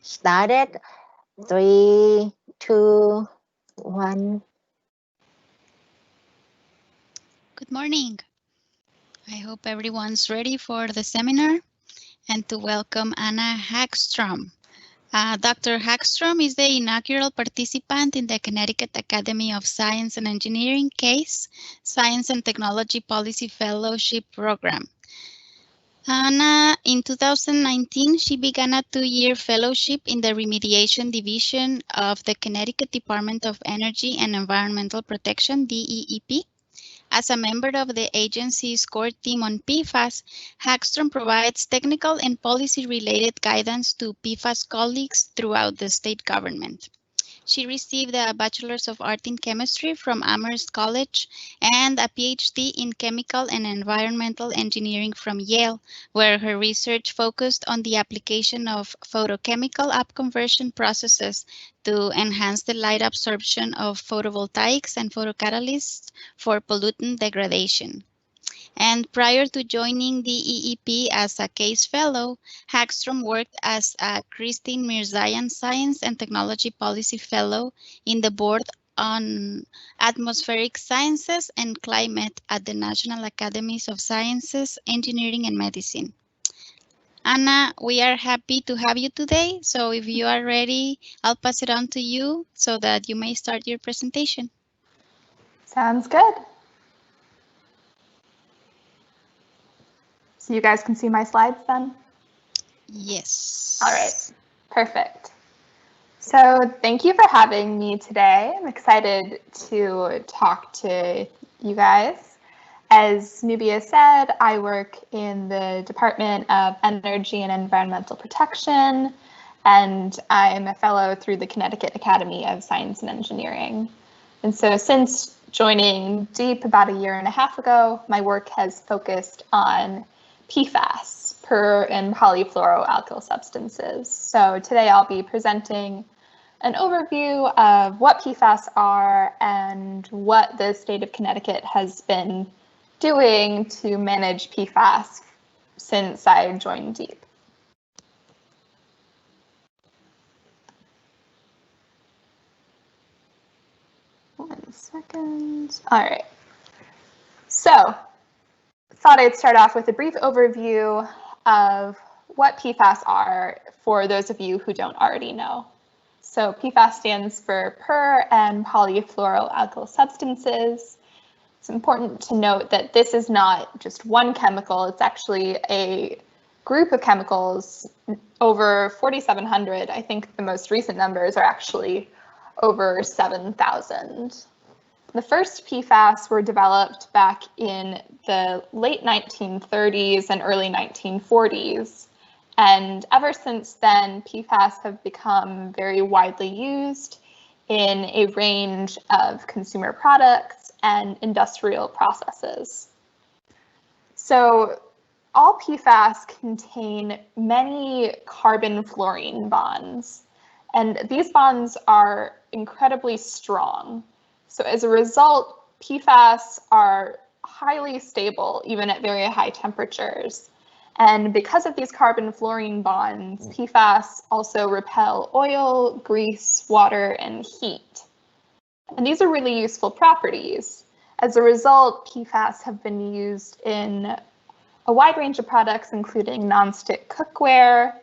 Started. 3, 2, 1. Good morning. I hope everyone's ready for the seminar and to welcome Anna Hagstrom. Dr. Hagstrom is the inaugural participant in the Connecticut Academy of Science and Engineering CASE Science and Technology Policy Fellowship Program. Anna, in 2019, she began a 2-year fellowship in the Remediation Division of the Connecticut Department of Energy and Environmental Protection, DEEP. As a member of the agency's core team on PFAS, Hagstrom provides technical and policy-related guidance to PFAS colleagues throughout the state government. She received a Bachelor's of Art in Chemistry from Amherst College and a PhD in Chemical and Environmental Engineering from Yale, where her research focused on the application of photochemical upconversion processes to enhance the light absorption of photovoltaics and photocatalysts for pollutant degradation. And prior to joining the EEP as a CASE Fellow, Hagstrom worked as a Christine Mirzayan Science and Technology Policy Fellow in the Board on Atmospheric Sciences and Climate at the National Academies of Sciences, Engineering, and Medicine. Anna, we are happy to have you today. So if you are ready, I'll pass it on to you so that you may start your presentation. Sounds good. So you guys can see my slides then? Yes. All right, perfect. So thank you for having me today. I'm excited to talk to you guys. As Nubia said, I work in the Department of Energy and Environmental Protection, and I'm a fellow through the Connecticut Academy of Science and Engineering. And so since joining DEEP about 1.5 years ago, my work has focused on PFAS, per and polyfluoroalkyl substances. So today I'll be presenting an overview of what PFAS are and what the state of Connecticut has been doing to manage PFAS since I joined DEEP. One second. All right. So thought I'd start off with a brief overview of what PFAS are for those of you who don't already know. So PFAS stands for per and polyfluoroalkyl substances. It's important to note that this is not just one chemical, it's actually a group of chemicals, over 4,700. I think the most recent numbers are actually over 7,000. The first PFAS were developed back in the late 1930s and early 1940s. And ever since then, PFAS have become very widely used in a range of consumer products and industrial processes. So all PFAS contain many carbon-fluorine bonds, and these bonds are incredibly strong. So as a result, PFAS are highly stable even at very high temperatures. And because of these carbon-fluorine bonds, PFAS also repel oil, grease, water, and heat. And these are really useful properties. As a result, PFAS have been used in a wide range of products, including nonstick cookware,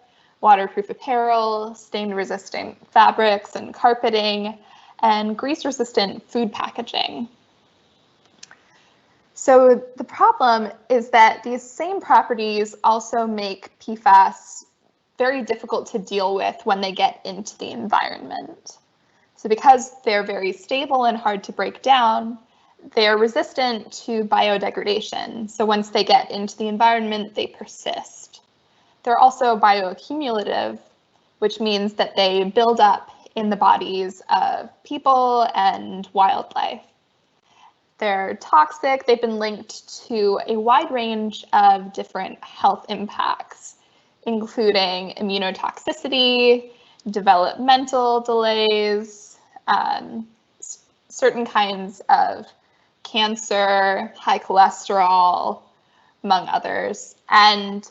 waterproof apparel, stain-resistant fabrics and carpeting, and grease-resistant food packaging. So the problem is that these same properties also make PFAS very difficult to deal with when they get into the environment. So because they're very stable and hard to break down, they're resistant to biodegradation. So once they get into the environment, they persist. They're also bioaccumulative, which means that they build up in the bodies of people and wildlife. They're toxic. They've been linked to a wide range of different health impacts, including immunotoxicity, developmental delays, certain kinds of cancer, high cholesterol, among others. And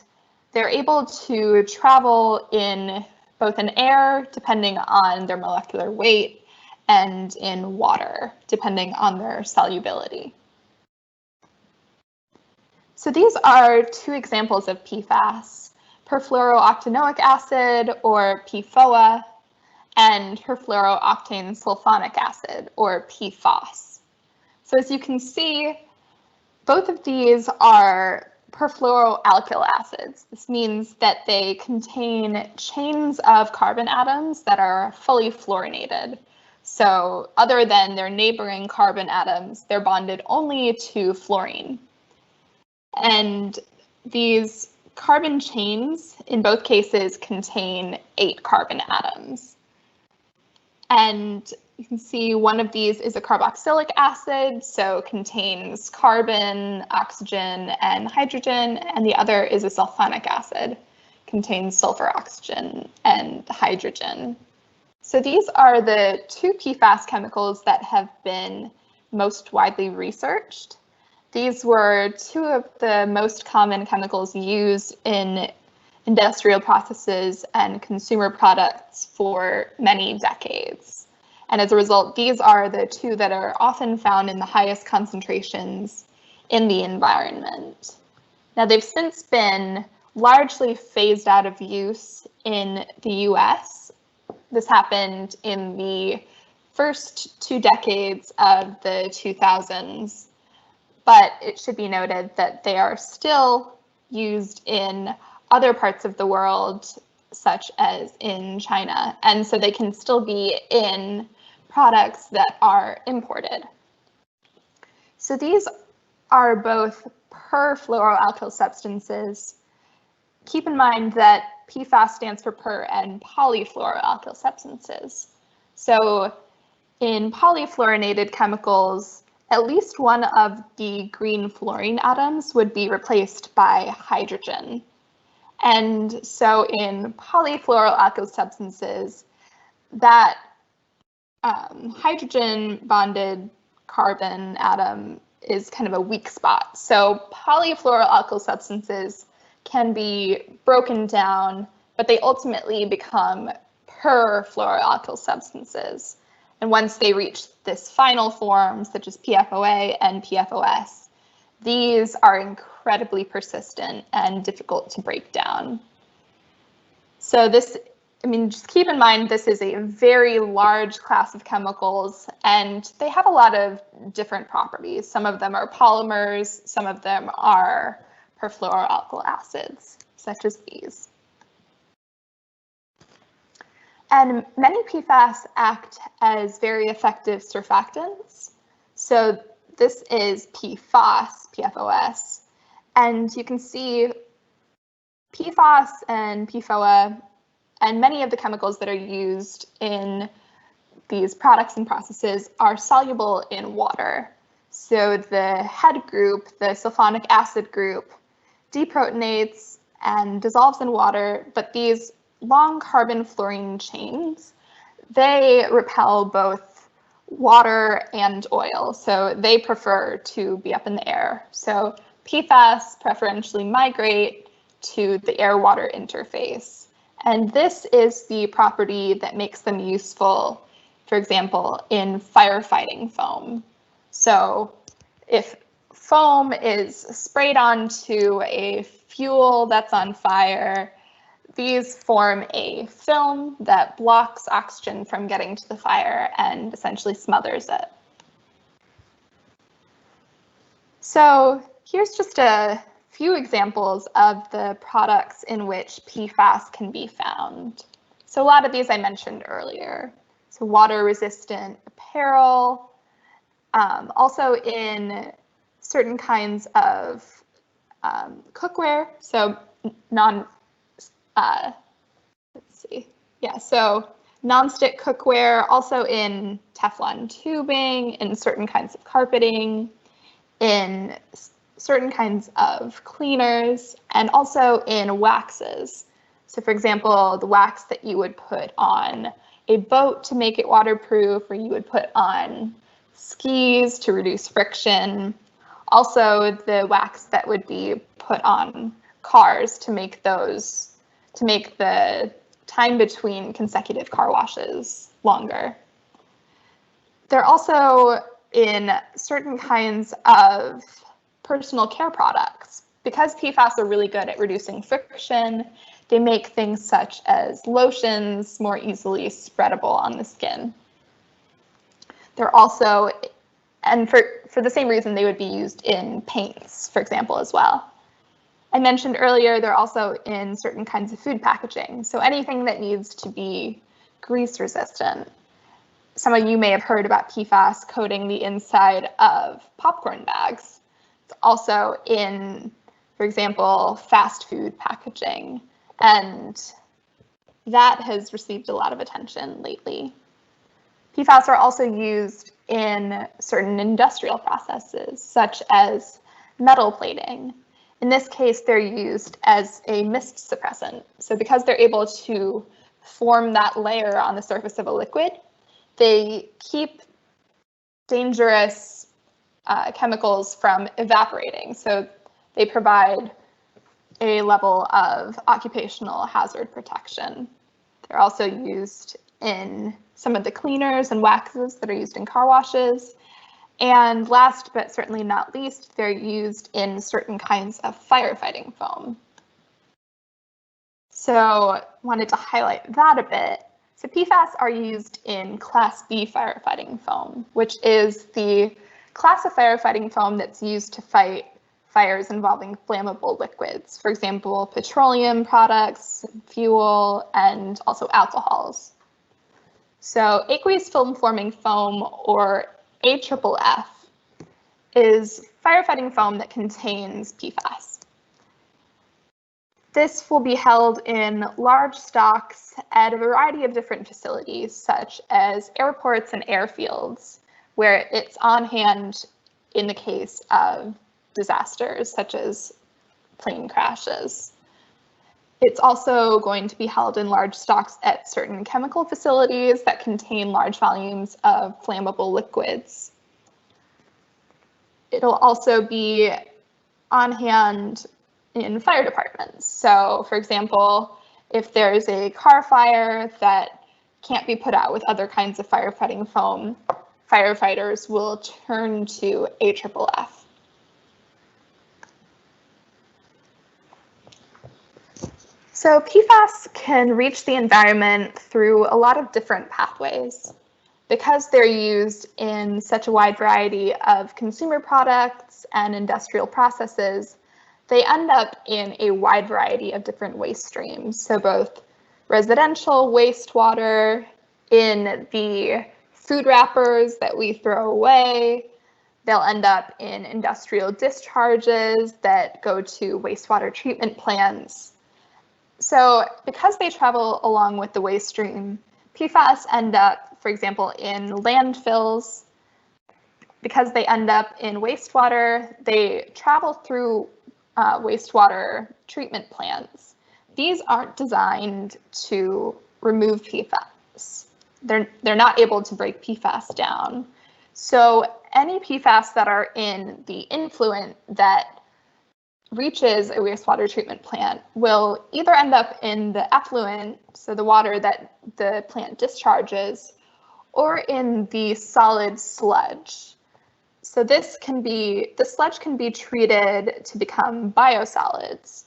they're able to travel in both in air, depending on their molecular weight, and in water, depending on their solubility. So these are two examples of PFAS, perfluorooctanoic acid, or PFOA, and perfluorooctane sulfonic acid, or PFAS. So as you can see, both of these are perfluoroalkyl acids. This means that they contain chains of carbon atoms that are fully fluorinated. So other than their neighboring carbon atoms, they're bonded only to fluorine. And these carbon chains, in both cases, contain 8 carbon atoms. And you can see one of these is a carboxylic acid, so contains carbon, oxygen, and hydrogen, and the other is a sulfonic acid, contains sulfur, oxygen, and hydrogen. So these are the 2 PFAS chemicals that have been most widely researched. These were 2 of the most common chemicals used in industrial processes and consumer products for many decades. And as a result, these are the 2 that are often found in the highest concentrations in the environment. Now, they've since been largely phased out of use in the US. This happened in the first 2 decades of the 2000s, but it should be noted that they are still used in other parts of the world, such as in China, and so they can still be in products that are imported. So these are both perfluoroalkyl substances. Keep in mind that PFAS stands for per and polyfluoroalkyl substances. So in polyfluorinated chemicals, at least one of the green fluorine atoms would be replaced by hydrogen. And so in polyfluoroalkyl substances, that hydrogen bonded carbon atom is kind of a weak spot. So polyfluoroalkyl substances can be broken down, but they ultimately become perfluoroalkyl substances. And once they reach this final form, such as PFOA and PFOS, these are incredibly persistent and difficult to break down. So this, just keep in mind, this is a very large class of chemicals, and they have a lot of different properties. Some of them are polymers, some of them are perfluoroalkyl acids, such as these. And many PFAS act as very effective surfactants. So this is PFAS, PFOS, and you can see PFAS and PFOA and many of the chemicals that are used in these products and processes are soluble in water. So the head group, the sulfonic acid group, deprotonates and dissolves in water, but these long carbon fluorine chains, they repel both water and oil, so they prefer to be up in the air. So PFAS preferentially migrate to the air-water interface. And this is the property that makes them useful, for example, in firefighting foam. So if foam is sprayed onto a fuel that's on fire, these form a film that blocks oxygen from getting to the fire and essentially smothers it. So here's just a few examples of the products in which PFAS can be found. So a lot of these I mentioned earlier. So water-resistant apparel, also in certain kinds of cookware, so so non-stick cookware, also in Teflon tubing, in certain kinds of carpeting, in certain kinds of cleaners, and also in waxes. So for example, the wax that you would put on a boat to make it waterproof, or you would put on skis to reduce friction. Also the wax that would be put on cars to make the time between consecutive car washes longer. They're also in certain kinds of personal care products. Because PFAS are really good at reducing friction, they make things such as lotions more easily spreadable on the skin. They're also, and for the same reason, they would be used in paints, for example, as well. I mentioned earlier, they're also in certain kinds of food packaging. So anything that needs to be grease resistant. Some of you may have heard about PFAS coating the inside of popcorn bags. It's also in, for example, fast food packaging, and that has received a lot of attention lately. PFAS are also used in certain industrial processes, such as metal plating. In this case, they're used as a mist suppressant. So because they're able to form that layer on the surface of a liquid, they keep dangerous chemicals from evaporating. So they provide a level of occupational hazard protection. They're also used in some of the cleaners and waxes that are used in car washes. And last but certainly not least, they're used in certain kinds of firefighting foam. So wanted to highlight that a bit. So PFAS are used in Class B firefighting foam, which is the class of firefighting foam that's used to fight fires involving flammable liquids, for example, petroleum products, fuel, and also alcohols. So aqueous film forming foam, or AFFF, is firefighting foam that contains PFAS. This will be held in large stocks at a variety of different facilities, such as airports and airfields, where it's on hand in the case of disasters, such as plane crashes. It's also going to be held in large stocks at certain chemical facilities that contain large volumes of flammable liquids. It'll also be on hand in fire departments. So, for example, if there's a car fire that can't be put out with other kinds of firefighting foam, firefighters will turn to AFFF. So PFAS can reach the environment through a lot of different pathways. Because they're used in such a wide variety of consumer products and industrial processes, they end up in a wide variety of different waste streams. So both residential wastewater, in the food wrappers that we throw away, they'll end up in industrial discharges that go to wastewater treatment plants. So because they travel along with the waste stream, PFAS end up, for example, in landfills. Because they end up in wastewater, they travel through wastewater treatment plants. These aren't designed to remove PFAS. They're not able to break PFAS down. So any PFAS that are in the influent that reaches a wastewater treatment plant will either end up in the effluent, so the water that the plant discharges, or in the solid sludge. So the sludge can be treated to become biosolids.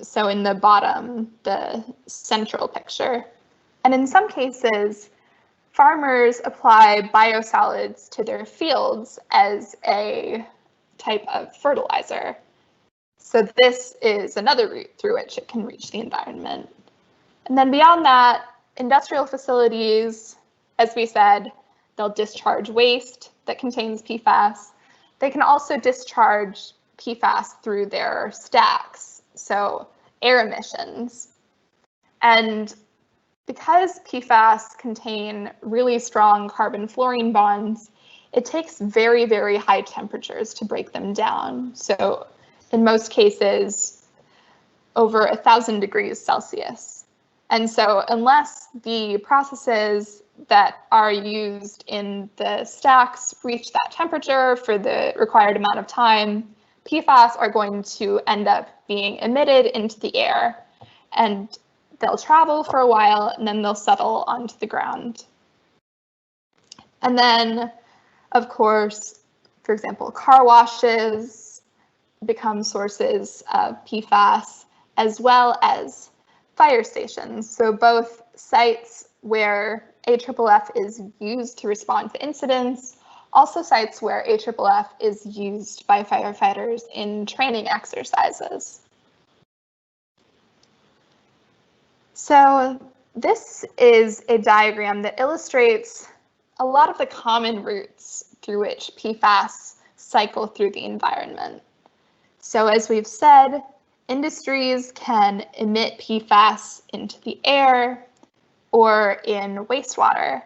So in the bottom, the central picture. And in some cases, farmers apply biosolids to their fields as a type of fertilizer. So this is another route through which it can reach the environment. And then beyond that, industrial facilities, as we said, they'll discharge waste that contains PFAS. They can also discharge PFAS through their stacks, so air emissions. And because PFAS contain really strong carbon-fluorine bonds, it takes very, very high temperatures to break them down. So in most cases, over 1,000 degrees Celsius. And so unless the processes that are used in the stacks reach that temperature for the required amount of time, PFAS are going to end up being emitted into the air. And they'll travel for a while and then they'll settle onto the ground. And then, of course, for example, car washes become sources of PFAS, as well as fire stations. So both sites where AFFF is used to respond to incidents, also sites where AFFF is used by firefighters in training exercises. So this is a diagram that illustrates a lot of the common routes through which PFAS cycle through the environment. So as we've said, industries can emit PFAS into the air or in wastewater.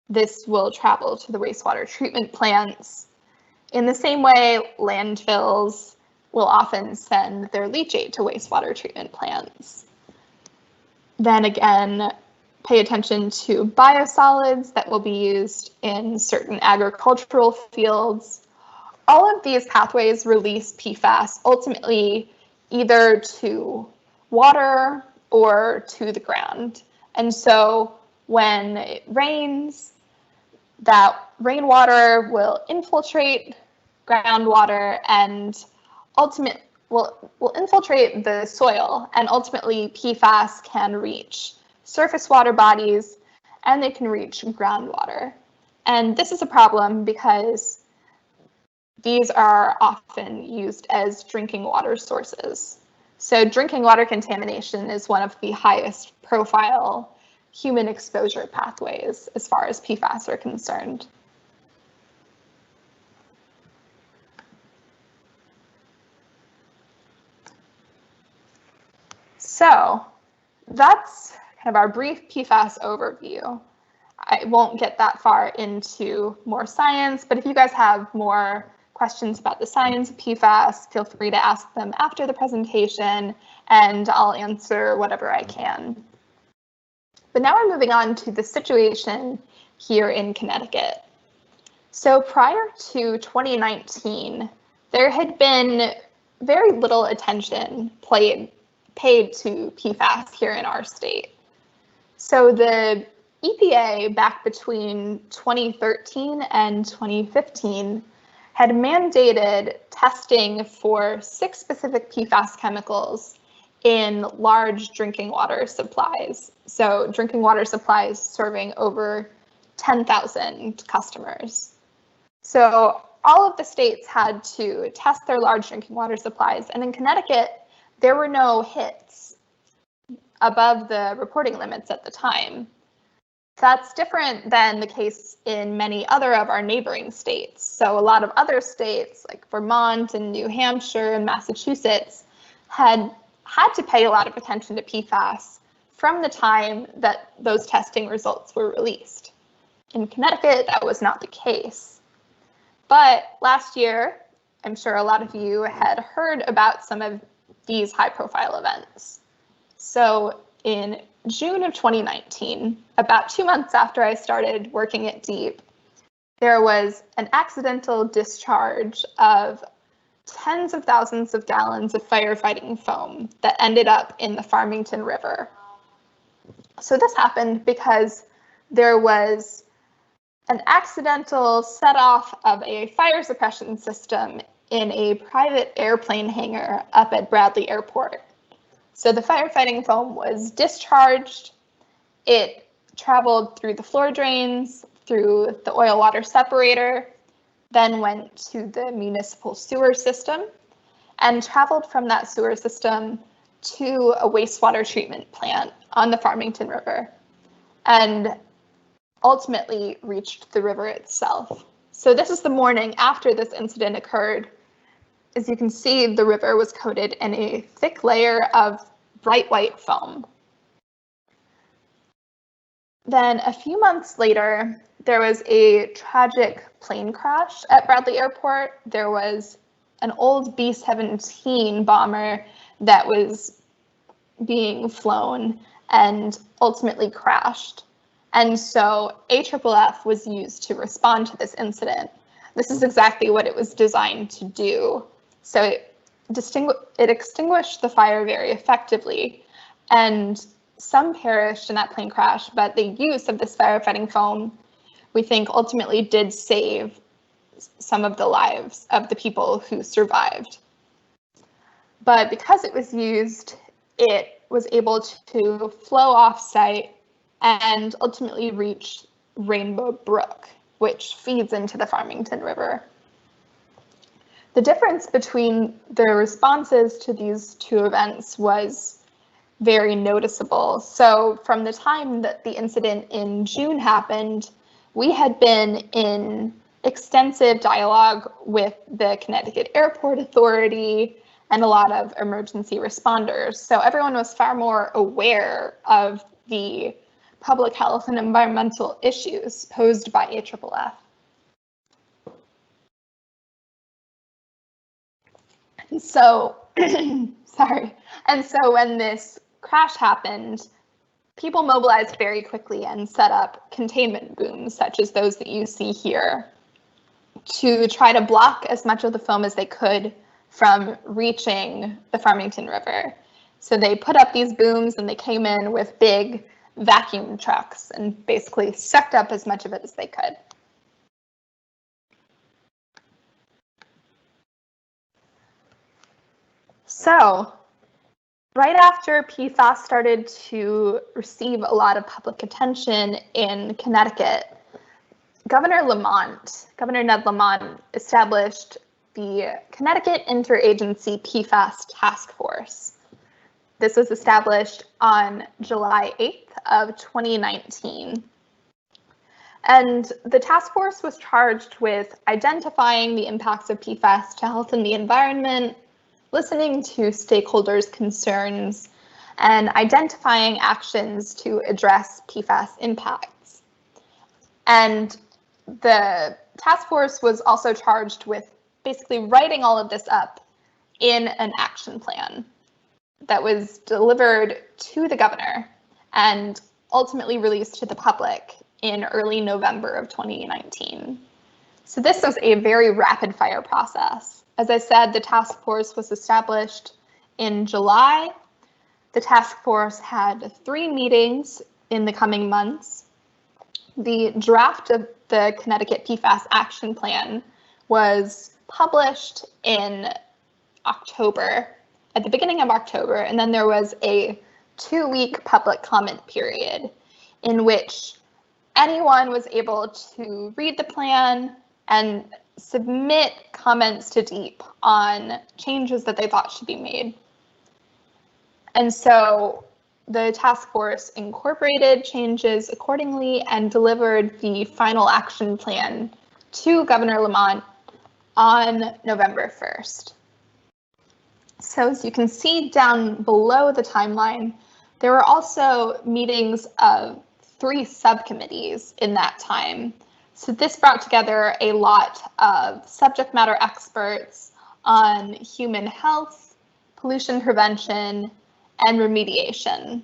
This will travel to the wastewater treatment plants. In the same way, landfills will often send their leachate to wastewater treatment plants. Then again, pay attention to biosolids that will be used in certain agricultural fields. All of these pathways release PFAS ultimately either to water or to the ground. And so when it rains, that rainwater will infiltrate groundwater and ultimately will infiltrate the soil, and ultimately PFAS can reach surface water bodies and they can reach groundwater. And this is a problem because these are often used as drinking water sources. So drinking water contamination is one of the highest profile human exposure pathways as far as PFAS are concerned. So that's kind of our brief PFAS overview. I won't get that far into more science, but if you guys have more questions about the science of PFAS, feel free to ask them after the presentation, and I'll answer whatever I can. But now we're moving on to the situation here in Connecticut. So prior to 2019, there had been very little attention paid to PFAS here in our state. So the EPA back between 2013 and 2015 had mandated testing for 6 specific PFAS chemicals in large drinking water supplies. So drinking water supplies serving over 10,000 customers. So all of the states had to test their large drinking water supplies, and in Connecticut, there were no hits above the reporting limits at the time. That's different than the case in many other of our neighboring states. So a lot of other states like Vermont and New Hampshire and Massachusetts had to pay a lot of attention to PFAS from the time that those testing results were released. In Connecticut, that was not the case. But last year, I'm sure a lot of you had heard about some of these high-profile events. So in June of 2019, about 2 months after I started working at DEEP, there was an accidental discharge of tens of thousands of gallons of firefighting foam that ended up in the Farmington River. So this happened because there was an accidental set-off of a fire suppression system in a private airplane hangar up at Bradley Airport. So the firefighting foam was discharged. It traveled through the floor drains, through the oil water separator, then went to the municipal sewer system, and traveled from that sewer system to a wastewater treatment plant on the Farmington River, and ultimately reached the river itself. So this is the morning after this incident occurred. As you can see, the river was coated in a thick layer of bright white foam. Then a few months later, there was a tragic plane crash at Bradley Airport. There was an old B-17 bomber that was being flown and ultimately crashed. And so AFFF was used to respond to this incident. This is exactly what it was designed to do. So it extinguished the fire very effectively. And some perished in that plane crash, but the use of this firefighting foam, we think, ultimately did save some of the lives of the people who survived. But because it was used, it was able to flow off-site and ultimately reach Rainbow Brook, which feeds into the Farmington River. The difference between the responses to these two events was very noticeable. So from the time that the incident in June happened, we had been in extensive dialogue with the Connecticut Airport Authority and a lot of emergency responders. So everyone was far more aware of the public health and environmental issues posed by AFFF. And so, sorry. And so when this crash happened, people mobilized very quickly and set up containment booms, such as those that you see here, to try to block as much of the foam as they could from reaching the Farmington River. So they put up these booms and they came in with big vacuum trucks and basically sucked up as much of it as they could. So right after PFAS started to receive a lot of public attention in Connecticut, Governor Ned Lamont, established the Connecticut Interagency PFAS Task Force. This was established on July 8th of 2019. And the task force was charged with identifying the impacts of PFAS to health and the environment, listening to stakeholders' concerns, and identifying actions to address PFAS impacts. And the task force was also charged with basically writing all of this up in an action plan that was delivered to the governor and ultimately released to the public in early November of 2019. So this was a very rapid fire process. As I said, the task force was established in July. The task force had 3 meetings in the coming months. The draft of the Connecticut PFAS Action Plan was published in October, at the beginning of October, and then there was a 2-week public comment period in which anyone was able to read the plan and submit comments to DEEP on changes that they thought should be made. And so the task force incorporated changes accordingly and delivered the final action plan to Governor Lamont on November 1st. So as you can see down below the timeline, there were also meetings of 3 subcommittees in that time. So this brought together a lot of subject matter experts on human health, pollution prevention, and remediation.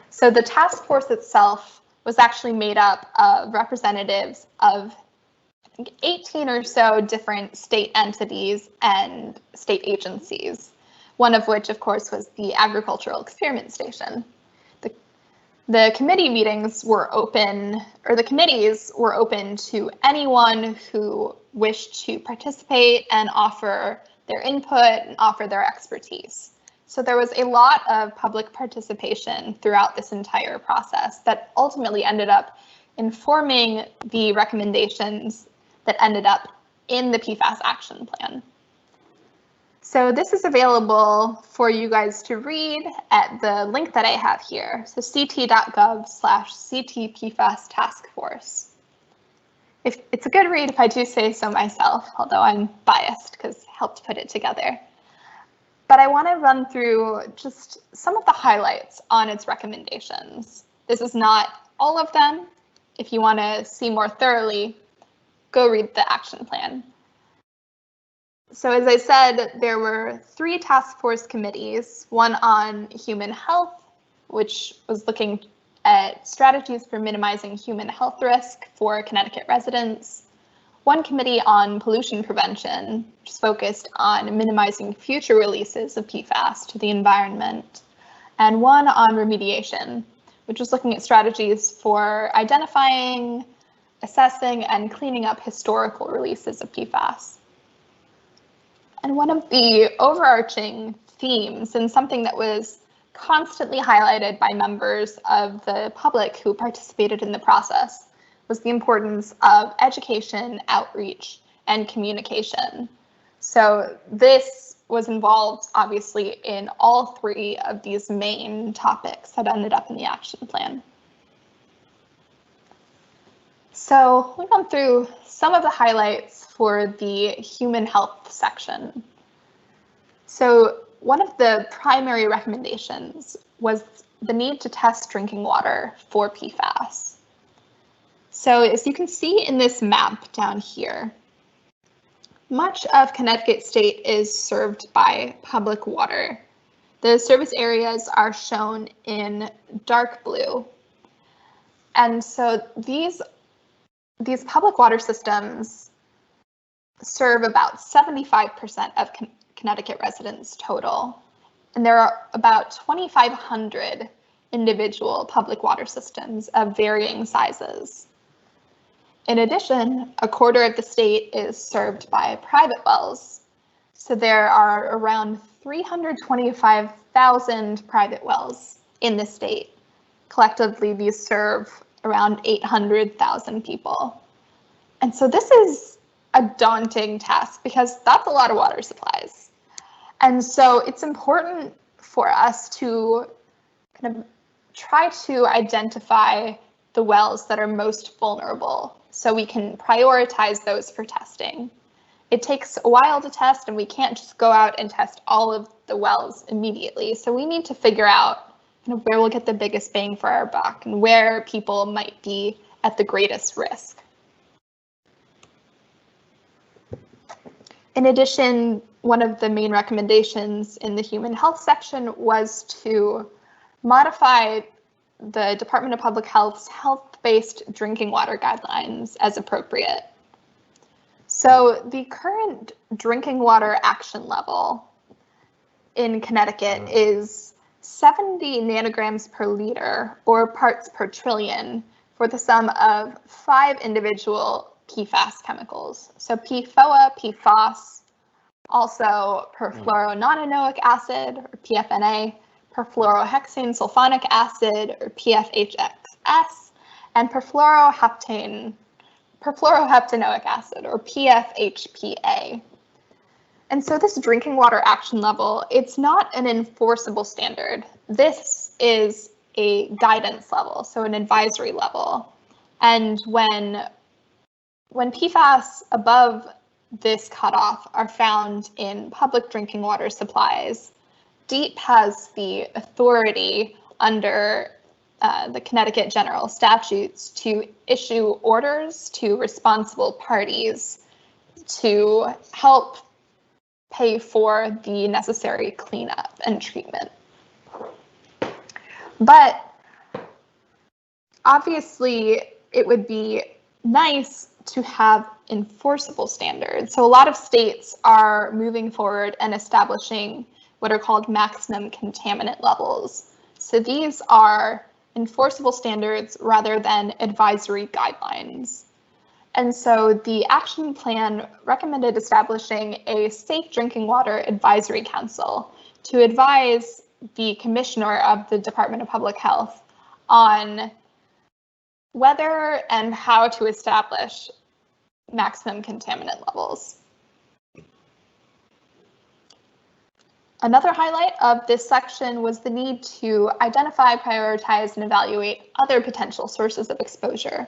So the task force itself was actually made up of representatives of, I think, 18 or so different state entities and state agencies, one of which, of course, was the Agricultural Experiment Station. The committee meetings were open, or the committees were open to anyone who wished to participate and offer their input and offer their expertise. So there was a lot of public participation throughout this entire process that ultimately ended up informing the recommendations that ended up in the PFAS action plan. So this is available for you guys to read at the link that I have here, so ct.gov/CT-PFAS Task Force. It's a good read if I do say so myself, although I'm biased because I helped put it together. But I want to run through just some of the highlights on its recommendations. This is not all of them. If you want to see more thoroughly, go read the action plan. So as I said, there were 3 task force committees, one on human health, which was looking at strategies for minimizing human health risk for Connecticut residents, one committee on pollution prevention, which is focused on minimizing future releases of PFAS to the environment, and one on remediation, which was looking at strategies for identifying, assessing, and cleaning up historical releases of PFAS. And one of the overarching themes, and something that was constantly highlighted by members of the public who participated in the process, was the importance of education, outreach, and communication. So this was involved, obviously, in all three of these main topics that ended up in the action plan. So we've gone through some of the highlights for the human health section. So one of the primary recommendations was the need to test drinking water for PFAS. So as you can see in this map down here, much of Connecticut State is served by public water. The service areas are shown in dark blue. And so these public water systems serve about 75% of Connecticut residents total. And there are about 2,500 individual public water systems of varying sizes. In addition, a quarter of the state is served by private wells. So there are around 325,000 private wells in the state. Collectively, these serve around 800,000 people. And so this is a daunting task because that's a lot of water supplies. And so it's important for us to kind of try to identify the wells that are most vulnerable so we can prioritize those for testing. It takes a while to test, and we can't just go out and test all of the wells immediately. So we need to figure out where we'll get the biggest bang for our buck and where people might be at the greatest risk. In addition, one of the main recommendations in the human health section was to modify the Department of Public Health's health-based drinking water guidelines as appropriate. So the current drinking water action level in Connecticut is 70 nanograms per liter, or parts per trillion, for the sum of 5 individual PFAS chemicals. So PFOA, PFAS, also perfluorononoic acid, or PFNA, perfluorohexane sulfonic acid, or PFHX, and perfluoroheptanoic acid, or PFHPA. And so this drinking water action level, it's not an enforceable standard. This is a guidance level, so an advisory level. And when PFAS above this cutoff are found in public drinking water supplies, DEEP has the authority under the Connecticut General Statutes to issue orders to responsible parties to help pay for the necessary cleanup and treatment. But obviously, it would be nice to have enforceable standards. So a lot of states are moving forward and establishing what are called maximum contaminant levels. So these are enforceable standards rather than advisory guidelines. And so the action plan recommended establishing a Safe Drinking Water Advisory Council to advise the commissioner of the Department of Public Health on whether and how to establish maximum contaminant levels. Another highlight of this section was the need to identify, prioritize, and evaluate other potential sources of exposure.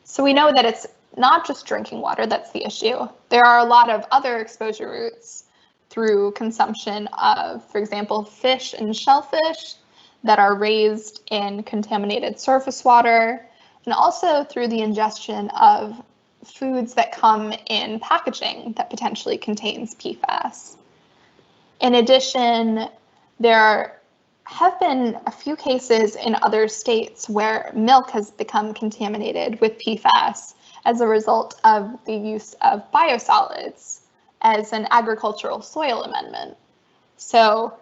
So we know that it's not just drinking water that's the issue. There are a lot of other exposure routes through consumption of, for example, fish and shellfish that are raised in contaminated surface water, and also through the ingestion of foods that come in packaging that potentially contains PFAS. In addition, there have been a few cases in other states where milk has become contaminated with PFAS as a result of the use of biosolids as an agricultural soil amendment. So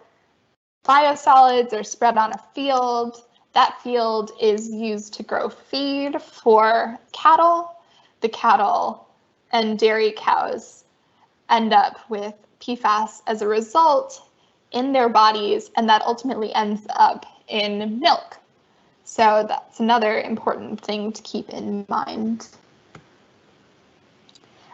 biosolids are spread on a field. That field is used to grow feed for cattle. The cattle and dairy cows end up with PFAS as a result in their bodies, and that ultimately ends up in milk. So that's another important thing to keep in mind.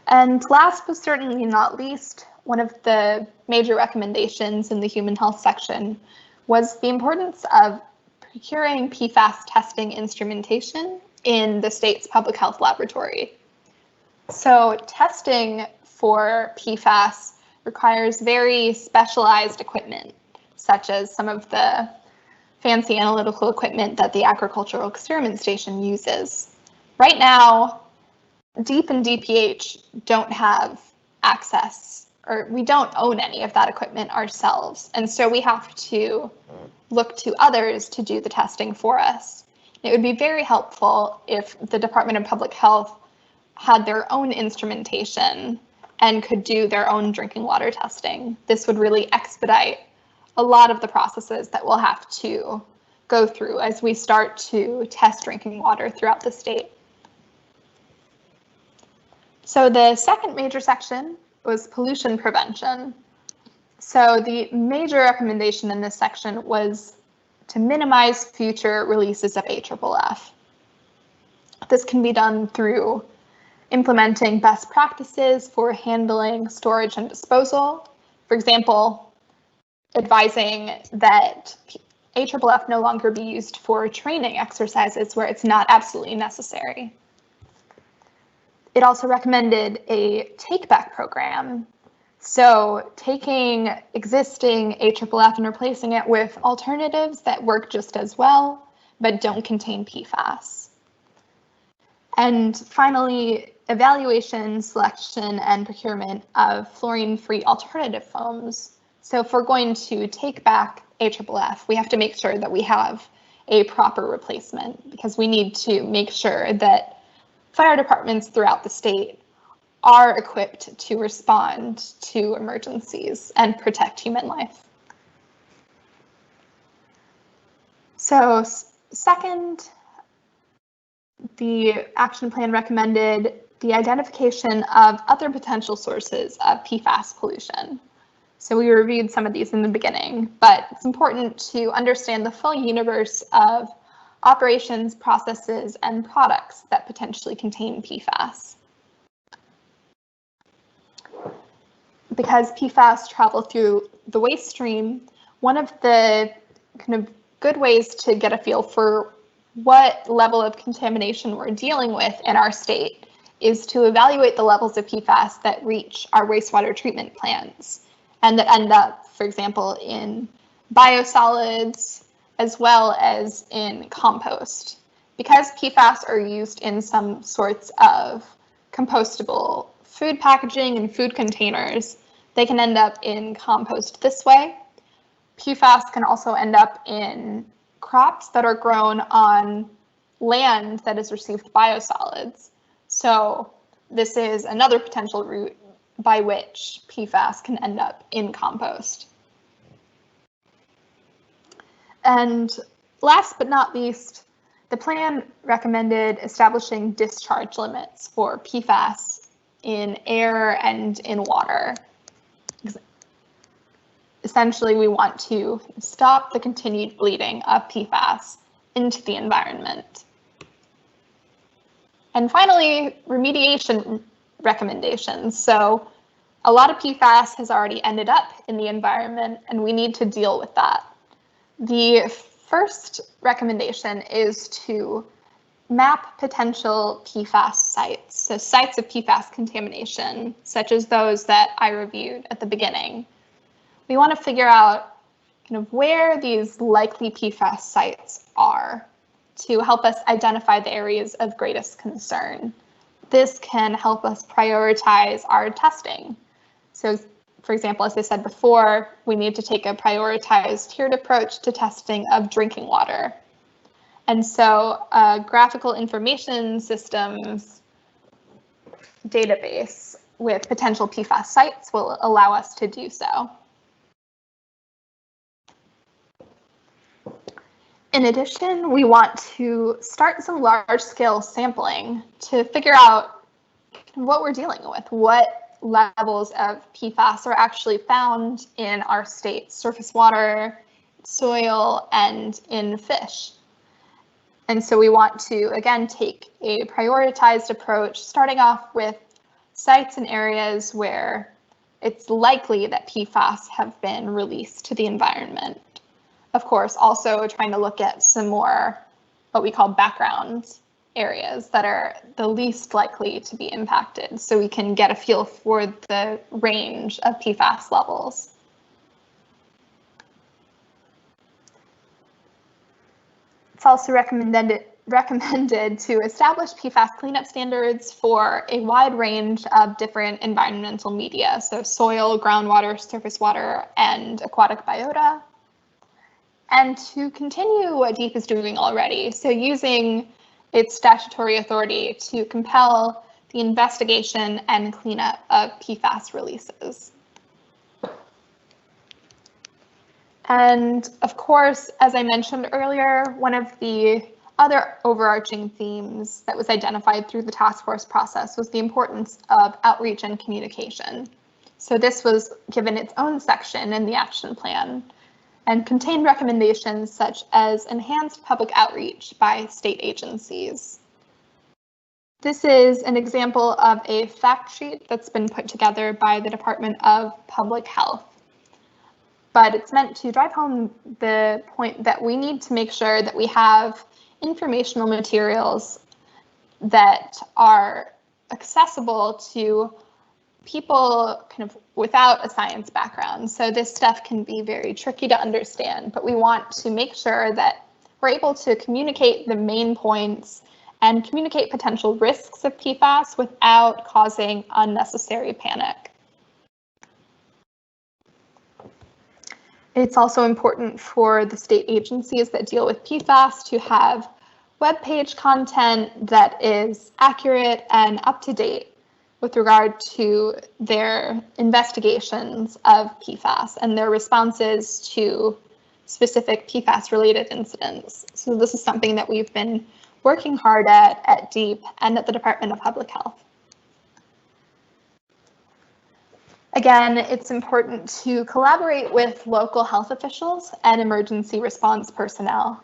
And last but certainly not least, one of the major recommendations in the human health section was the importance of procuring PFAS testing instrumentation in the state's public health laboratory. So testing for PFAS requires very specialized equipment, such as some of the fancy analytical equipment that the Agricultural Experiment Station uses. Right now, DEEP and DPH don't have access, or we don't own any of that equipment ourselves, and so we have to look to others to do the testing for us. It would be very helpful if the Department of Public Health had their own instrumentation and could do their own drinking water testing. This would really expedite a lot of the processes that we'll have to go through as we start to test drinking water throughout the state. So the second major section was pollution prevention. So the major recommendation in this section was to minimize future releases of AFFF. This can be done through implementing best practices for handling, storage, and disposal. For example, advising that AFFF no longer be used for training exercises where it's not absolutely necessary. It also recommended a take-back program. So taking existing AFFF and replacing it with alternatives that work just as well, but don't contain PFAS. And finally, evaluation, selection, and procurement of fluorine-free alternative foams. So if we're going to take back AFFF, we have to make sure that we have a proper replacement, because we need to make sure that fire departments throughout the state are equipped to respond to emergencies and protect human life. So second, the action plan recommended the identification of other potential sources of PFAS pollution. So we reviewed some of these in the beginning, but it's important to understand the full universe of operations, processes, and products that potentially contain PFAS. Because PFAS travel through the waste stream, one of the kind of good ways to get a feel for what level of contamination we're dealing with in our state is to evaluate the levels of PFAS that reach our wastewater treatment plants and that end up, for example, in biosolids, as well as in compost. Because PFAS are used in some sorts of compostable food packaging and food containers, they can end up in compost this way. PFAS can also end up in crops that are grown on land that has received biosolids. So this is another potential route by which PFAS can end up in compost. And last but not least, the plan recommended establishing discharge limits for PFAS in air and in water. Essentially, we want to stop the continued bleeding of PFAS into the environment. And finally, remediation recommendations. So a lot of PFAS has already ended up in the environment, and we need to deal with that. The first recommendation is to map potential PFAS sites, so sites of PFAS contamination, such as those that I reviewed at the beginning. We want to figure out kind of where these likely PFAS sites are to help us identify the areas of greatest concern. This can help us prioritize our testing. So, for example, as I said before, we need to take a prioritized tiered approach to testing of drinking water. And so a graphical information systems database with potential PFAS sites will allow us to do so. In addition, we want to start some large-scale sampling to figure out what we're dealing with, what levels of PFAS are actually found in our state's surface water, soil, and in fish. And so we want to, again, take a prioritized approach, starting off with sites and areas where it's likely that PFAS have been released to the environment. Of course, also trying to look at some more what we call background areas that are the least likely to be impacted, so we can get a feel for the range of PFAS levels. It's also recommended to establish PFAS cleanup standards for a wide range of different environmental media, so soil, groundwater, surface water, and aquatic biota. And to continue what DEEP is doing already, so using its statutory authority to compel the investigation and cleanup of PFAS releases. And of course, as I mentioned earlier, one of the other overarching themes that was identified through the task force process was the importance of outreach and communication. So this was given its own section in the action plan and contained recommendations such as enhanced public outreach by state agencies. This is an example of a fact sheet that's been put together by the Department of Public Health. But it's meant to drive home the point that we need to make sure that we have informational materials that are accessible to people kind of without a science background. So this stuff can be very tricky to understand, but we want to make sure that we're able to communicate the main points and communicate potential risks of PFAS without causing unnecessary panic. It's also important for the state agencies that deal with PFAS to have web page content that is accurate and up to date with regard to their investigations of PFAS and their responses to specific PFAS-related incidents. So this is something that we've been working hard at DEEP and at the Department of Public Health. Again, it's important to collaborate with local health officials and emergency response personnel.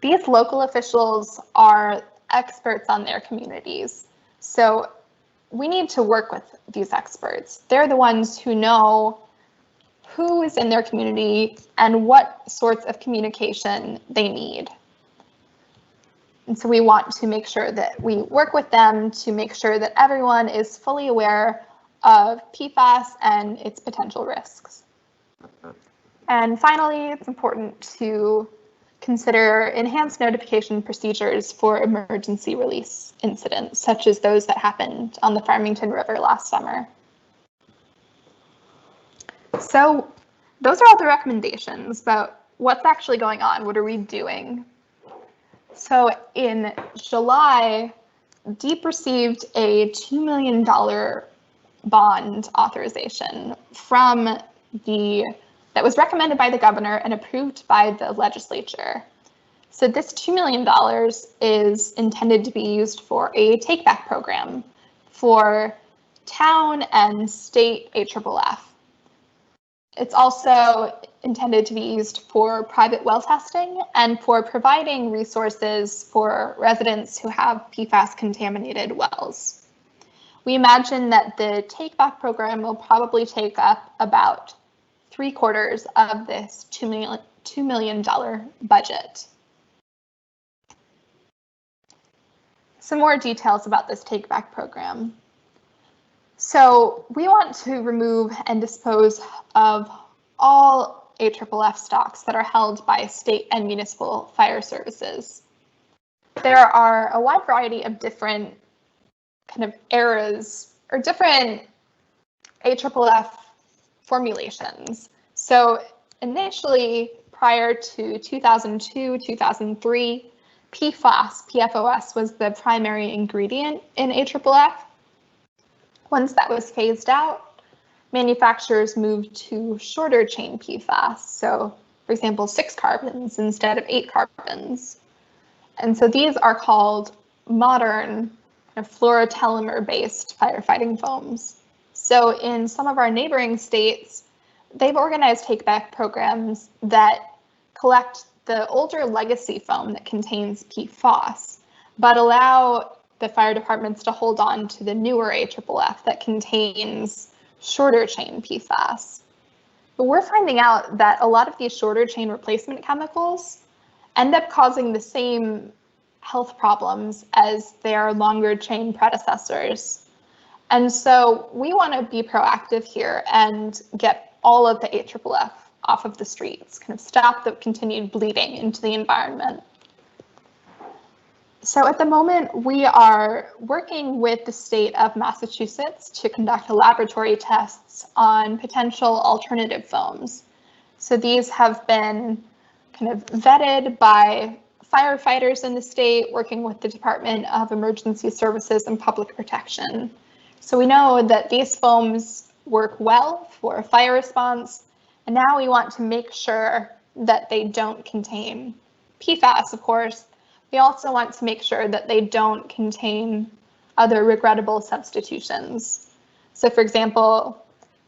These local officials are experts on their communities, so we need to work with these experts. They're the ones who know who is in their community and what sorts of communication they need. And so we want to make sure that we work with them to make sure that everyone is fully aware of PFAS and its potential risks. And finally, it's important to consider enhanced notification procedures for emergency release incidents, such as those that happened on the Farmington River last summer. So those are all the recommendations about what's actually going on. What are we doing? So in July, DEEP received a $2 million bond authorization that was recommended by the governor and approved by the legislature. So this $2 million is intended to be used for a take-back program for town and state AFFF. It's also intended to be used for private well testing and for providing resources for residents who have PFAS contaminated wells. We imagine that the take-back program will probably take up about 3/4 of this $2 million budget. Some more details about this take-back program. So we want to remove and dispose of all AFFF stocks that are held by state and municipal fire services. There are a wide variety of different kind of eras or different AFFF formulations. So initially, prior to 2002, 2003, PFAS was the primary ingredient in AFFF. Once that was phased out, manufacturers moved to shorter chain PFAS, so for example, 6 carbons instead of 8 carbons. And so these are called modern fluorotelomere-based firefighting foams. So in some of our neighboring states, they've organized take-back programs that collect the older legacy foam that contains PFAS, but allow the fire departments to hold on to the newer AFFF that contains shorter chain PFAS. But we're finding out that a lot of these shorter chain replacement chemicals end up causing the same health problems as their longer chain predecessors. And so we want to be proactive here and get all of the AFFF off of the streets, kind of stop the continued bleeding into the environment. So at the moment, we are working with the state of Massachusetts to conduct laboratory tests on potential alternative foams. So these have been kind of vetted by firefighters in the state, working with the Department of Emergency Services and Public Protection. So we know that these foams work well for fire response, and now we want to make sure that they don't contain PFAS, of course. We also want to make sure that they don't contain other regrettable substitutions. So for example,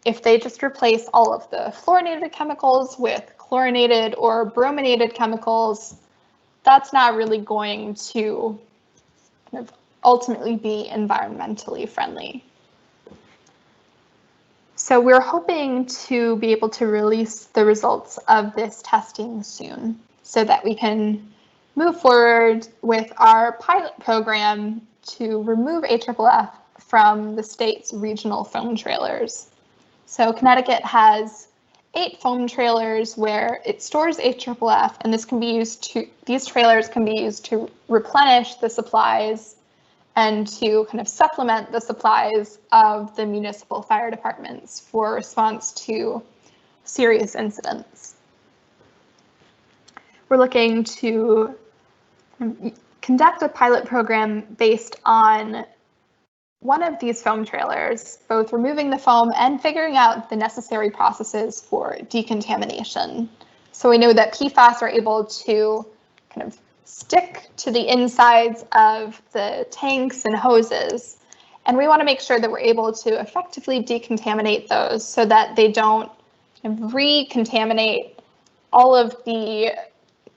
if they just replace all of the fluorinated chemicals with chlorinated or brominated chemicals, that's not really going to kind of ultimately be environmentally friendly. So we're hoping to be able to release the results of this testing soon so that we can move forward with our pilot program to remove AFFF from the state's regional foam trailers. So Connecticut has 8 foam trailers where it stores AFFF, and these trailers can be used to replenish the supplies and to kind of supplement the supplies of the municipal fire departments for response to serious incidents. We're looking to conduct a pilot program based on one of these foam trailers, both removing the foam and figuring out the necessary processes for decontamination. So we know that PFAS are able to kind of stick to the insides of the tanks and hoses, and we want to make sure that we're able to effectively decontaminate those so that they don't kind of recontaminate all of the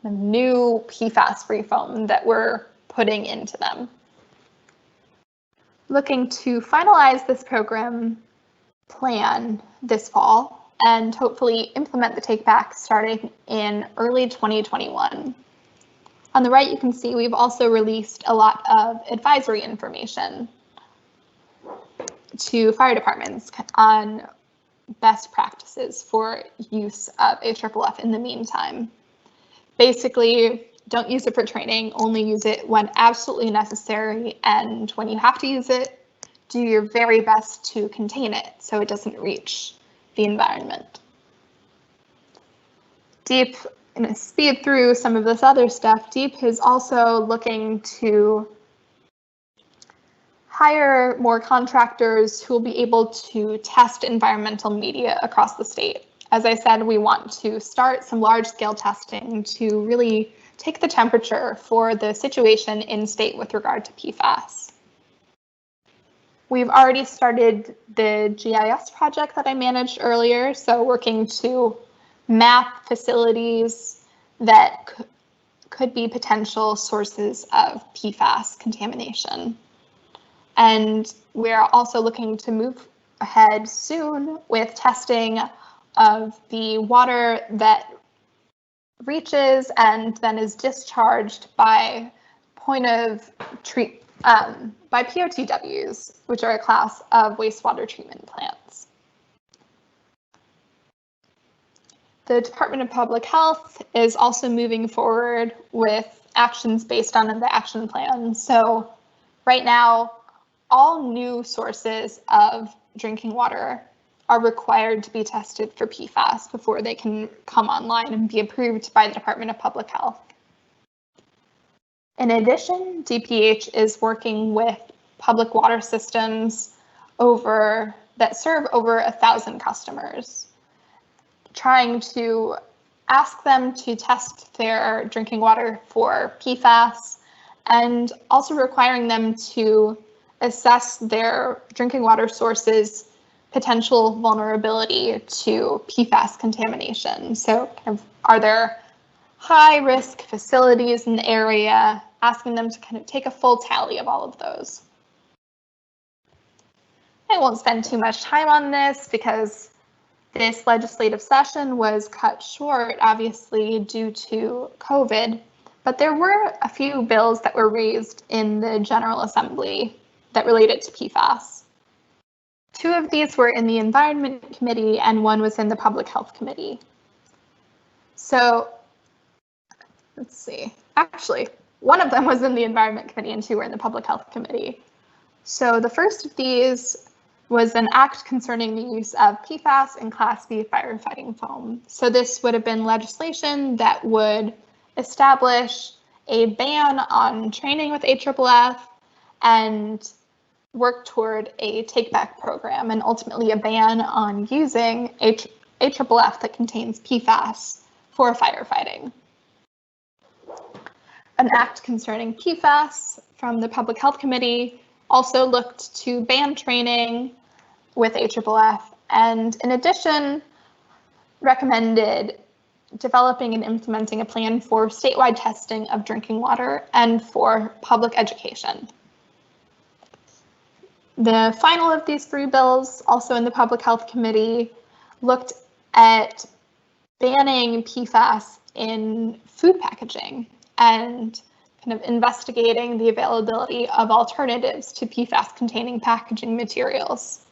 new PFAS-free foam that we're putting into them. Looking to finalize this program plan this fall and hopefully implement the take-back starting in early 2021. On the right, you can see we've also released a lot of advisory information to fire departments on best practices for use of AFFF in the meantime. Basically, don't use it for training, only use it when absolutely necessary, and when you have to use it, do your very best to contain it so it doesn't reach the environment. DEEP, I'm going to speed through some of this other stuff. DEEP is also looking to hire more contractors who will be able to test environmental media across the state. As I said, we want to start some large-scale testing to really take the temperature for the situation in state with regard to PFAS. We've already started the GIS project that I managed earlier, so working to map facilities that could be potential sources of PFAS contamination. And we're also looking to move ahead soon with testing of the water that reaches and then is discharged by by POTWs, which are a class of wastewater treatment plants. The Department of Public Health is also moving forward with actions based on the action plan. So right now, all new sources of drinking water are required to be tested for PFAS before they can come online and be approved by the Department of Public Health. In addition, DPH is working with public water systems that serve over 1,000 customers, trying to ask them to test their drinking water for PFAS, and also requiring them to assess their drinking water sources' potential vulnerability to PFAS contamination. So kind of, are there high-risk facilities in the area, asking them to kind of take a full tally of all of those. I won't spend too much time on this because this legislative session was cut short, obviously, due to COVID, but there were a few bills that were raised in the General Assembly that related to PFAS. 2 of these were in the Environment Committee and 1 was in the Public Health Committee. So let's see, actually, 1 of them was in the Environment Committee and 2 were in the Public Health Committee. So the first of these was an act concerning the use of PFAS in Class B firefighting foam. So this would have been legislation that would establish a ban on training with AFFF and work toward a take-back program, and ultimately a ban on using AFFF that contains PFAS for firefighting. An act concerning PFAS from the Public Health Committee also looked to ban training with AFFF, and in addition, recommended developing and implementing a plan for statewide testing of drinking water and for public education. The final of these 3 bills, also in the Public Health Committee, looked at banning PFAS in food packaging and kind of investigating the availability of alternatives to PFAS-containing packaging materials.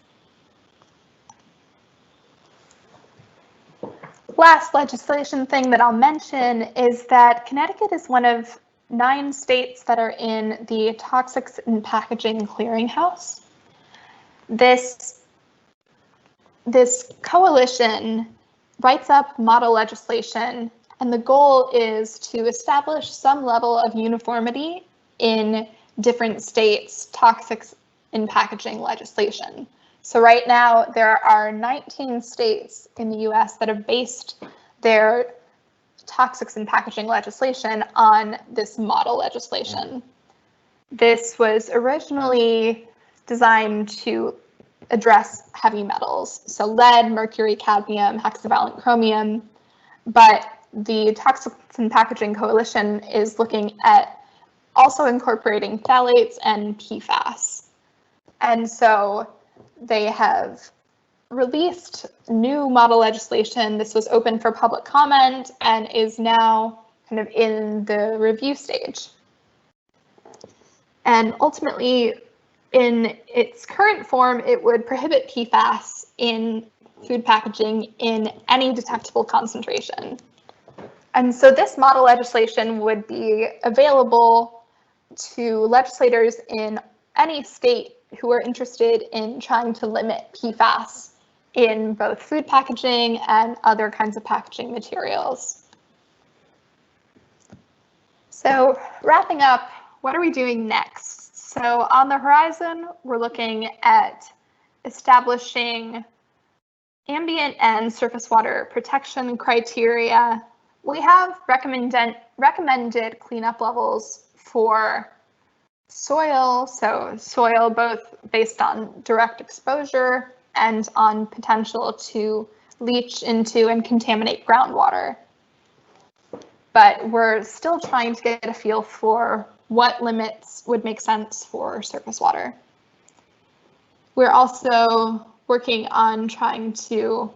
Last legislation thing that I'll mention is that Connecticut is one of 9 states that are in the Toxics in Packaging Clearinghouse. This coalition writes up model legislation, and the goal is to establish some level of uniformity in different states' toxics in packaging legislation. So right now, there are 19 states in the US that have based their toxics in packaging legislation on this model legislation. This was originally designed to address heavy metals, so lead, mercury, cadmium, hexavalent chromium, but the Toxics in Packaging Coalition is looking at also incorporating phthalates and PFAS. And so they have released new model legislation. This was open for public comment and is now kind of in the review stage. And ultimately, in its current form, it would prohibit PFAS in food packaging in any detectable concentration. And so this model legislation would be available to legislators in any state who are interested in trying to limit PFAS in both food packaging and other kinds of packaging materials. So wrapping up, what are we doing next? So on the horizon, we're looking at establishing ambient and surface water protection criteria. We have recommended cleanup levels for soil, so soil both based on direct exposure and on potential to leach into and contaminate groundwater. But we're still trying to get a feel for what limits would make sense for surface water. We're also working on trying to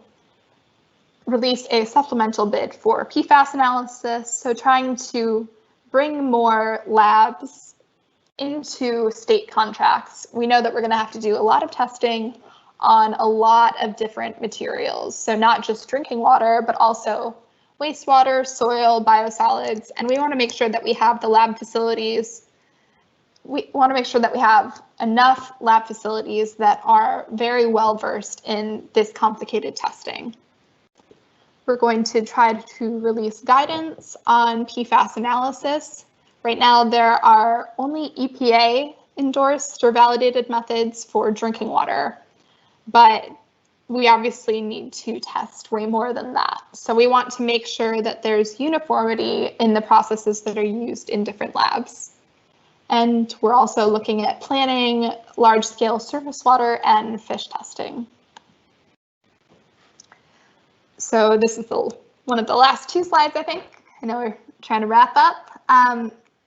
release a supplemental bid for PFAS analysis, so trying to bring more labs into state contracts. We know that we're going to have to do a lot of testing on a lot of different materials, so not just drinking water, but also wastewater, soil, biosolids, and we want to make sure that we have the lab facilities. We want to make sure that we have enough lab facilities that are very well versed in this complicated testing. We're going to try to release guidance on PFAS analysis. Right now, there are only EPA endorsed or validated methods for drinking water, but we obviously need to test way more than that. So we want to make sure that there's uniformity in the processes that are used in different labs. And we're also looking at planning large-scale surface water and fish testing. So this is one of the last two slides, I think. I know we're trying to wrap up.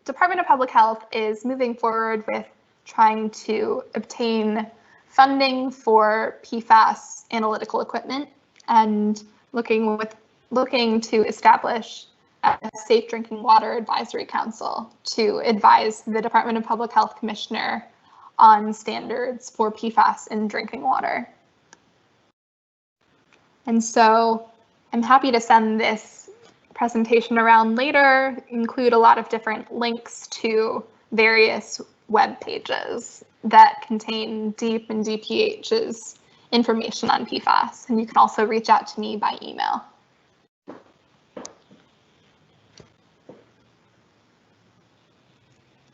Department of Public Health is moving forward with trying to obtain funding for PFAS analytical equipment and looking to establish a Safe Drinking Water Advisory Council to advise the Department of Public Health Commissioner on standards for PFAS in drinking water. And so I'm happy to send this presentation around later, include a lot of different links to various web pages that contain DEEP and DPH's information on PFAS. And you can also reach out to me by email.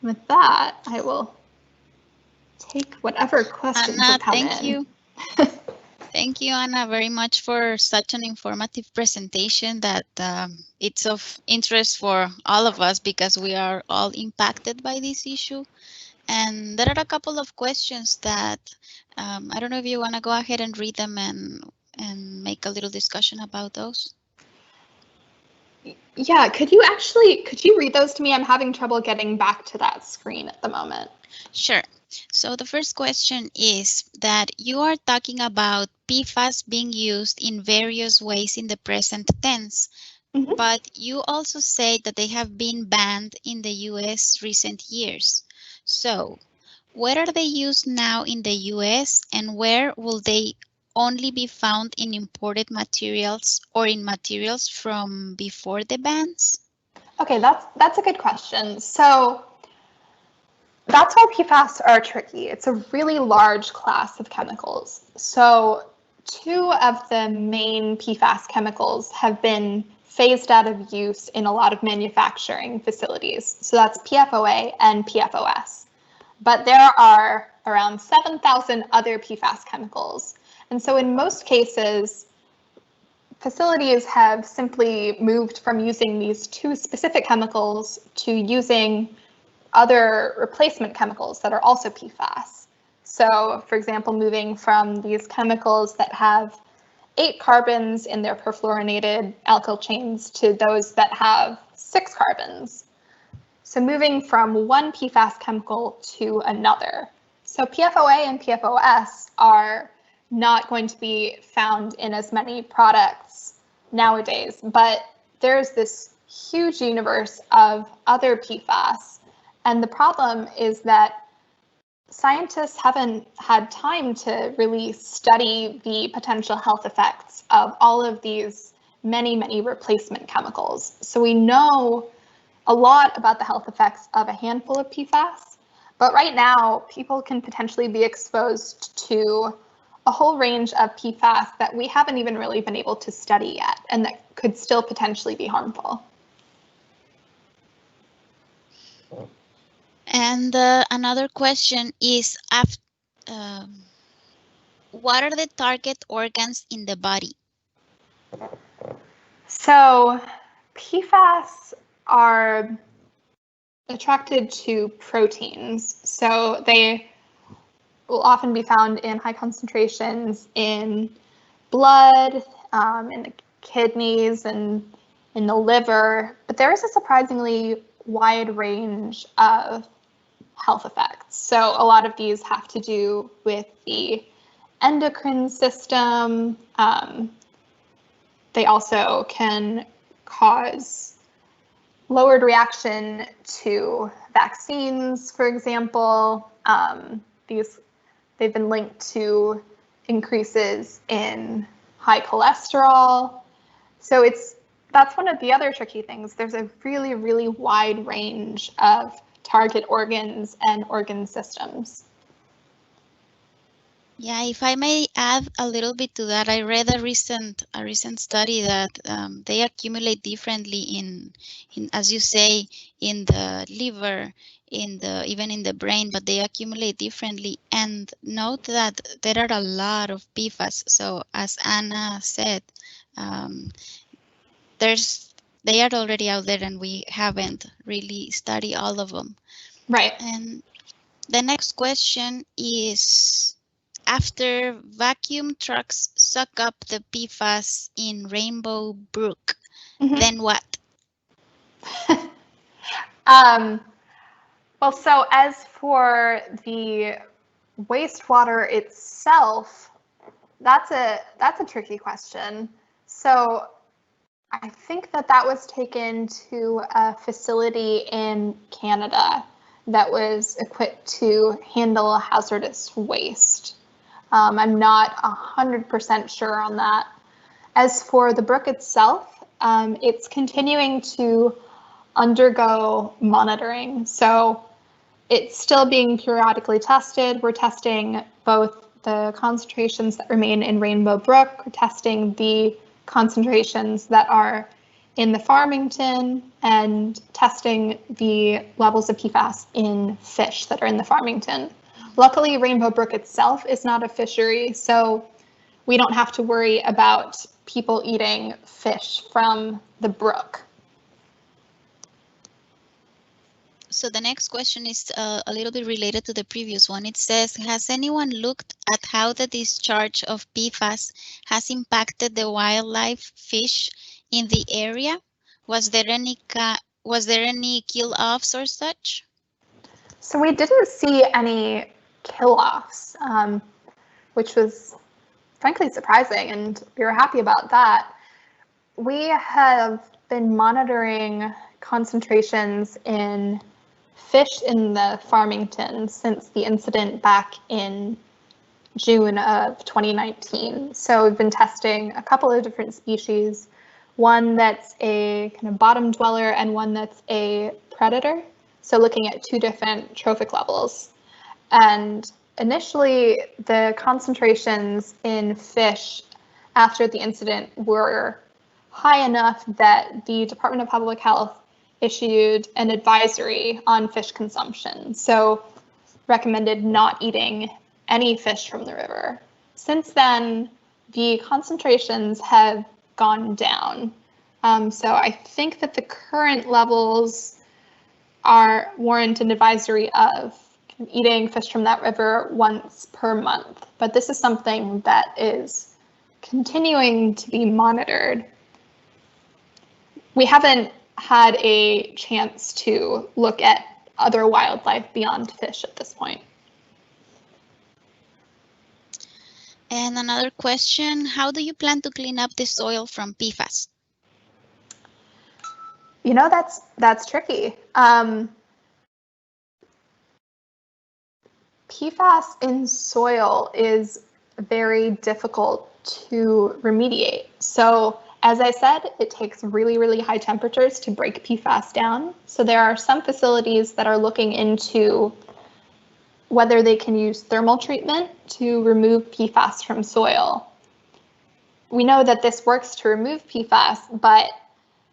With that, I will take whatever questions Anna, come thank in. you. Thank you, Anna, very much for such an informative presentation that it's of interest for all of us because we are all impacted by this issue. And there are a couple of questions that I don't know if you want to go ahead and read them and make a little discussion about those. Yeah, could you read those to me? I'm having trouble getting back to that screen at the moment. Sure. So the first question is that you are talking about PFAS being used in various ways in the present tense, but you also say that they have been banned in the US recent years. So where are they used now in the US and where will they only be found in imported materials or in materials from before the bans? Okay, that's a good question. So that's why PFAS are tricky. It's a really large class of chemicals. So two of the main PFAS chemicals have been phased out of use in a lot of manufacturing facilities. So that's PFOA and PFOS. But there are around 7,000 other PFAS chemicals. And so in most cases, facilities have simply moved from using these two specific chemicals to using other replacement chemicals that are also PFAS. So, for example, moving from these chemicals that have 8 carbons in their perfluorinated alkyl chains to those that have 6 carbons. So moving from one PFAS chemical to another. So PFOA and PFOS are not going to be found in as many products nowadays, but there's this huge universe of other PFAS. And the problem is that scientists haven't had time to really study the potential health effects of all of these many replacement chemicals. So we know a lot about the health effects of a handful of PFAS, but right now people can potentially be exposed to a whole range of PFAS that we haven't even really been able to study yet and that could still potentially be harmful. And another question is, what are the target organs in the body? So PFAS are attracted to proteins. So they will often be found in high concentrations in blood, in the kidneys, and in the liver. But there is a surprisingly wide range of health effects. So a lot of these have to do with the endocrine system. They also can cause lowered reaction to vaccines, for example. They've been linked to increases in high cholesterol. So that's one of the other tricky things. There's a really wide range of target organs and organ systems. Yeah, if I may add a little bit to that, I read a recent study that they accumulate differently in, as you say, in the liver, even in the brain, but they accumulate differently. And note that there are a lot of PFAS. So as Anna said, they are already out there, and we haven't really studied all of them. Right. And the next question is, after vacuum trucks suck up the PFAS in Rainbow Brook, then what? Well, so as for the wastewater itself, that's a tricky question. So I think that was taken to a facility in Canada that was equipped to handle hazardous waste. I'm not 100% sure on that. As for the brook itself, it's continuing to undergo monitoring. So it's still being periodically tested. We're testing both the concentrations that remain in Rainbow Brook, we're testing the concentrations that are in the Farmington, and testing the levels of PFAS in fish that are in the Farmington. Luckily, Rainbow Brook itself is not a fishery, so we don't have to worry about people eating fish from the brook. So the next question is a little bit related to the previous one. It says, has anyone looked at how the discharge of PFAS has impacted the wildlife fish in the area? Was there any kill-offs or such? So we didn't see any kill-offs, which was frankly surprising, and we were happy about that. We have been monitoring concentrations in fish in the Farmington since the incident back in June of 2019. So we've been testing a couple of different species, one that's a kind of bottom dweller and one that's a predator. So looking at two different trophic levels. And initially, the concentrations in fish after the incident were high enough that the Department of Public Health issued an advisory on fish consumption, so recommended not eating any fish from the river. Since then, the concentrations have gone down. So I think that the current levels warrant an advisory of eating fish from that river once per month. But this is something that is continuing to be monitored. We haven't had a chance to look at other wildlife beyond fish at this point. And another question, how do you plan to clean up the soil from PFAS? You know, that's tricky. PFAS in soil is very difficult to remediate. So as I said, it takes really, really high temperatures to break PFAS down. So there are some facilities that are looking into whether they can use thermal treatment to remove PFAS from soil. We know that this works to remove PFAS, but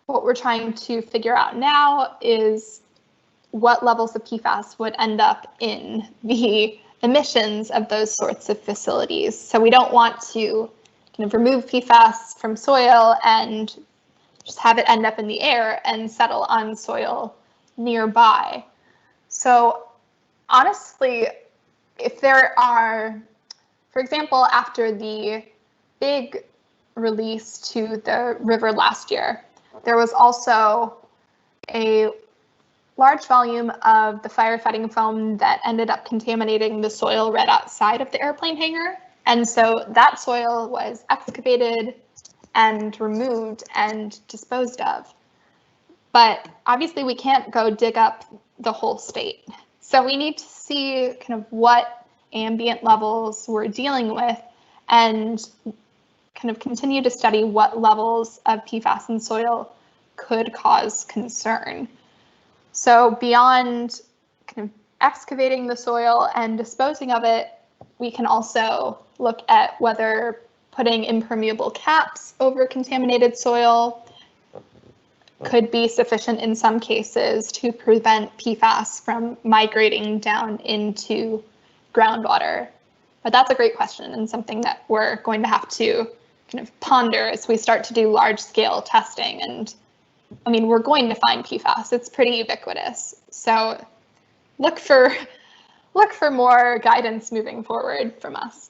what we're trying to figure out now is what levels of PFAS would end up in the emissions of those sorts of facilities. So we don't want to kind of remove PFAS from soil and just have it end up in the air and settle on soil nearby. So honestly, if there are, for example, after the big release to the river last year, there was also a large volume of the firefighting foam that ended up contaminating the soil right outside of the airplane hangar. And so that soil was excavated and removed and disposed of. But obviously we can't go dig up the whole state. So we need to see kind of what ambient levels we're dealing with and kind of continue to study what levels of PFAS in soil could cause concern. So beyond kind of excavating the soil and disposing of it, we can also look at whether putting impermeable caps over contaminated soil could be sufficient in some cases to prevent PFAS from migrating down into groundwater. But that's a great question and something that we're going to have to kind of ponder as we start to do large-scale testing. And I mean, we're going to find PFAS. It's pretty ubiquitous. So look for more guidance moving forward from us.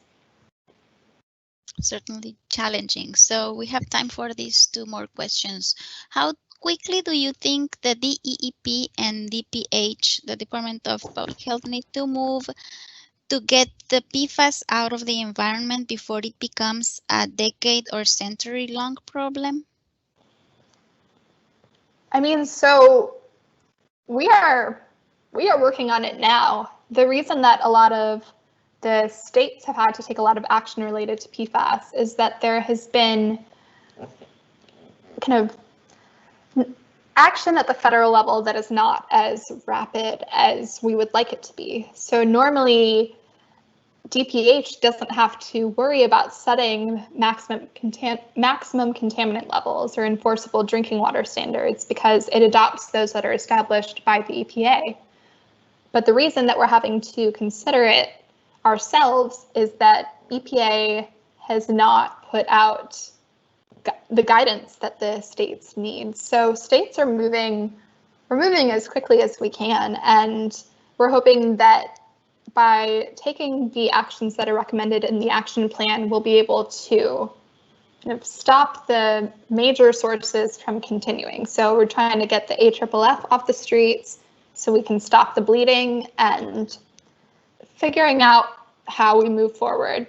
Certainly challenging. So we have time for these two more questions. How quickly do you think the DEEP and DPH, the Department of Public Health, need to move to get the PFAS out of the environment before it becomes a decade or century-long problem? I mean, so we are working on it now. The reason that a lot of the states have had to take a lot of action related to PFAS is that there has been kind of action at the federal level that is not as rapid as we would like it to be. So normally DPH doesn't have to worry about setting maximum contaminant levels or enforceable drinking water standards because it adopts those that are established by the EPA. But the reason that we're having to consider it ourselves is that EPA has not put out the guidance that the states need. So states are moving as quickly as we can, and we're hoping that by taking the actions that are recommended in the action plan, we'll be able to kind of stop the major sources from continuing. So we're trying to get the AFFF off the streets so we can stop the bleeding and figuring out how we move forward.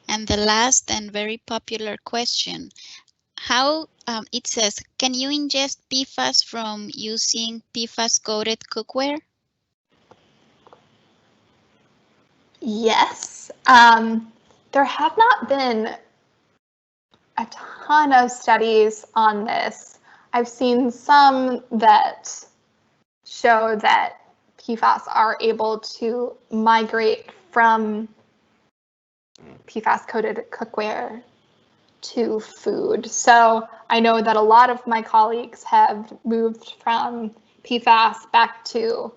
And the last and very popular question, how it says, can you ingest PFAS from using PFAS-coated cookware? Yes. There have not been a ton of studies on this. I've seen some that show that PFAS are able to migrate from PFAS-coated cookware to food. So I know that a lot of my colleagues have moved from PFAS back to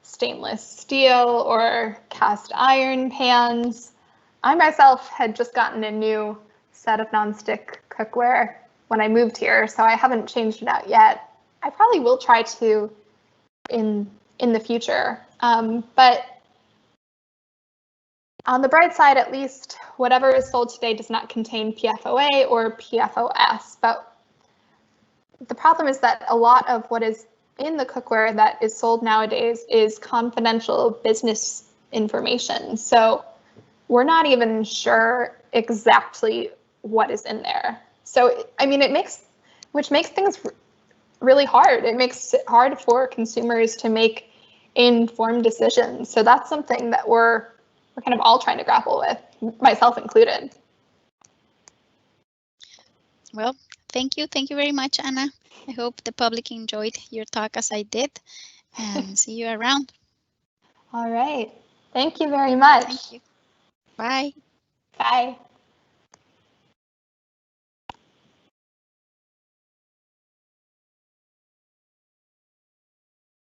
stainless steel or cast iron pans. I myself had just gotten a new set of nonstick cookware when I moved here, so I haven't changed it out yet. I probably will try to in the future. But on the bright side, at least, whatever is sold today does not contain PFOA or PFOS. But the problem is that a lot of what is in the cookware that is sold nowadays is confidential business information. So we're not even sure exactly what is in there. So, I mean, which makes things really hard. It makes it hard for consumers to make informed decisions. So that's something that we're kind of all trying to grapple with, myself included. Well, thank you. Thank you very much, Anna. I hope the public enjoyed your talk as I did, and see you around. All right. Thank you very much. Thank you. Bye. Bye.